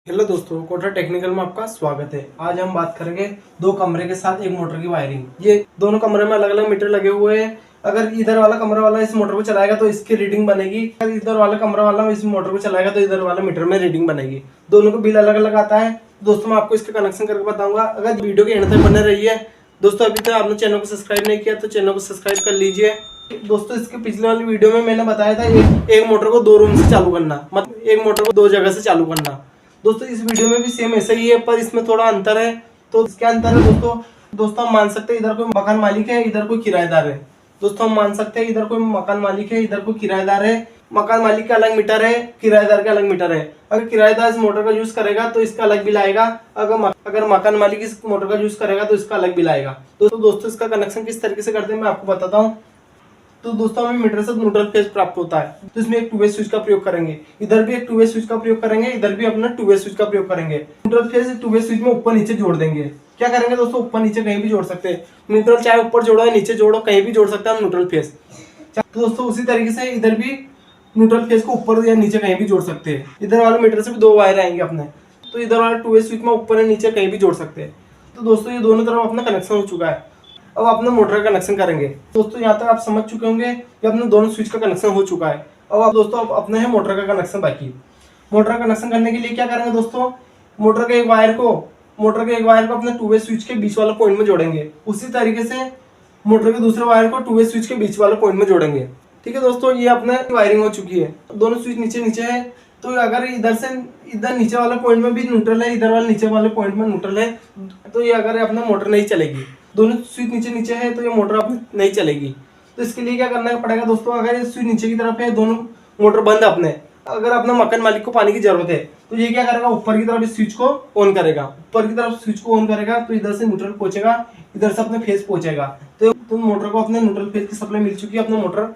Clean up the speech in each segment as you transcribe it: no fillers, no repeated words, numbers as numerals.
Hello दोस्तों, कोठा technical में आपका स्वागत है। आज हम बात करेंगे दो कमरे के साथ एक मोटर की वायरिंग। ये दोनों कमरे में अलग अलग मीटर लगे हुए हैं। अगर इधर वाला कमरा वाला इस मोटर को चलाएगा तो इसकी रीडिंग बनेगी, अगर इधर वाला कमरा वाला इस मोटर को चलाएगा तो इधर वाला मीटर में रीडिंग बनेगी। दोनों को बिल अलग अलग आता है। दोस्तों मैं आपको इसका कनेक्शन करके बताऊंगा। अगर वीडियो के एंड तक बने रहिए। दोस्तों अभी तक आपने चैनल को सब्सक्राइब नहीं किया तो चैनल को सब्सक्राइब कर लीजिए। दोस्तों इसके पिछले वाली वीडियो में मैंने बताया था एक मोटर को दो रूम से चालू करना, मतलब एक मोटर को दो जगह से चालू करना। दोस्तों इस वीडियो में भी सेम ऐसा ही है, पर इसमें थोड़ा अंतर है। तो क्या अंतर है दोस्तों हम मान सकते हैं इधर कोई मकान मालिक है, इधर कोई किराएदार है। दोस्तों हम मान सकते हैं इधर कोई मकान मालिक है, इधर कोई किराएदार है। मकान मालिक का अलग मीटर है, किराएदार का अलग मीटर है। अगर किराएदार इस मोटर का यूज करेगा तो इसका अलग बिल आएगा। अगर मकान मालिक इस मोटर का यूज करेगा तो इसका अलग बिल आएगा। दोस्तों इसका कनेक्शन किस तरीके से करते हैं मैं आपको बताता हूँ। तो दोस्तों हमें मीटर से न्यूट्रल फेज प्राप्त होता है, तो इसमें एक टू वे स्विच का प्रयोग करेंगे। इधर भी एक टू वे स्विच का प्रयोग करेंगे, इधर भी अपना टू वे स्विच का प्रयोग करेंगे। Neutral phase two way switch में ऊपर नीचे जोड़ देंगे। क्या करेंगे दोस्तों, ऊपर नीचे कहीं भी जोड़ सकते हैं। न्यूट्रल चाहे ऊपर जोड़ो या नीचे जोड़ो, कहीं भी जोड़ सकते हैं न्यूट्रल फेज। तो दोस्तों उसी तरीके से इधर भी न्यूट्रल फेज को ऊपर या नीचे कहीं भी जोड़ सकते हैं। इधर वाले मीटर से भी दो वायर आएंगे अपने, तो इधर वाले टू वे स्विच में ऊपर या नीचे कहीं भी जोड़ सकते हैं। तो दोस्तों ये दोनों तरफ अपना कनेक्शन हो चुका है। अब अपने मोटर का कनेक्शन करेंगे। दोस्तों यहाँ तक आप समझ चुके होंगे कि अपने दोनों स्विच का कनेक्शन हो चुका है। अब दोस्तों अपने है मोटर का कनेक्शन बाकी। मोटर का कनेक्शन करने के लिए क्या करेंगे दोस्तों, मोटर के एक वायर को अपने टू वे स्विच के बीच वाले पॉइंट में जोड़ेंगे। उसी तरीके से मोटर के दूसरे वायर को टू वे स्विच के बीच वाले पॉइंट में जोड़ेंगे। ठीक है दोस्तों, ये अपने वायरिंग हो चुकी है। दोनों स्विच नीचे नीचे है, तो अगर इधर नीचे वाले पॉइंट में भी न्यूट्रल है, इधर वाले नीचे वाले पॉइंट में न्यूट्रल है, तो ये अगर अपना मोटर नहीं चलेगी। दोनों स्विच नीचे नीचे है तो ये मोटर अपनी नहीं चलेगी। तो इसके लिए क्या करना पड़ेगा दोस्तों, अगर ये स्विच नीचे की तरफ है, दोनों मोटर बंद अपने, अगर अपने मकान मालिक को पानी की जरूरत है तो ये क्या करेगा, ऊपर की तरफ इस स्विच को ऑन करेगा। ऊपर की तरफ स्विच को ऑन करेगा तो इधर से न्यूट्रल पहुंचेगा, इधर से अपने फेज पहुंचेगा। तो मोटर को अपने न्यूट्रल फेज की सप्लाई मिल चुकी है, अपना मोटर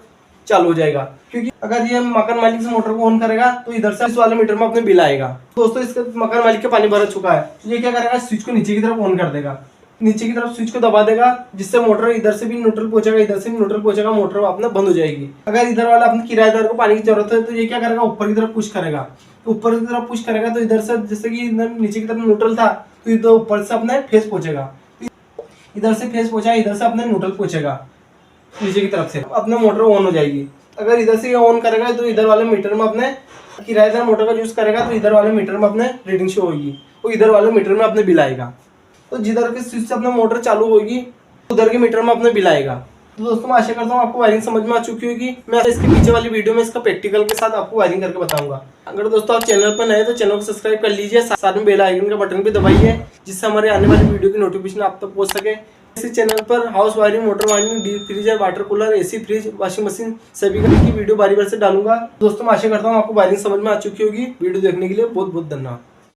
चालू हो जाएगा। क्योंकि अगर ये मकान मालिक से मोटर को ऑन करेगा तो इधर से इस वाले मीटर में अपने बिल आएगा। दोस्तों इसका मकान मालिक के पानी भर चुका है, तो ये क्या करेगा, स्विच को नीचे की तरफ ऑन कर देगा। नीचे की तरफ स्विच को दबा देगा, जिससे मोटर इधर से भी न्यूट्रल पहुंचेगा, इधर से भी न्यूट्रल पहुंचेगा, मोटर अपना बंद हो जाएगी। अगर इधर वाला अपने किराएदार को पानी की जरूरत है तो ये क्या करेगा, ऊपर की तरफ पुश करेगा। तो ऊपर की तरफ पुश करेगा तो इधर से, जैसे कि नीचे की तरफ न्यूट्रल था तो इधर ऊपर से अपने फेस पहुंचेगा, इधर से फेस पहुंचा, इधर से अपने न्यूट्रल पहुंचेगा नीचे की तरफ से, अपने मोटर ऑन हो जाएगी। अगर इधर से ऑन करेगा तो इधर वाले मीटर में अपने किराएदार मोटर का यूज करेगा तो इधर वाले मीटर में अपने रीडिंग शो होगी, तो इधर वाले मीटर में अपने बिल आएगा। तो जिधर के स्विच से अपना मोटर चालू होगी उधर के मीटर में अपने बिल आएगा। तो दोस्तों मैं आशा करता हूँ आपको वायरिंग समझ में आ चुकी होगी। मैं इसके पीछे वाली वीडियो में इसका प्रैक्टिकल के साथ आपको वायरिंग करके बताऊंगा। अगर दोस्तों आप चैनल पर नए तो चैनल को सब्सक्राइब कर लीजिए, साथ में बेल आइकन का बटन भी दबाइए, जिससे हमारे आने वाली वीडियो की नोटिफिकेशन आप तक पहुंच सके। इसी चैनल पर house wiring, motor wiring, deep freeze, water cooler, AC, fridge, washing machine सभी की वीडियो बारी बारी से डालूंगा। दोस्तों मैं आशा करता हूँ आपको वायरिंग समझ में आ चुकी होगी। वीडियो देखने के लिए बहुत बहुत धन्यवाद।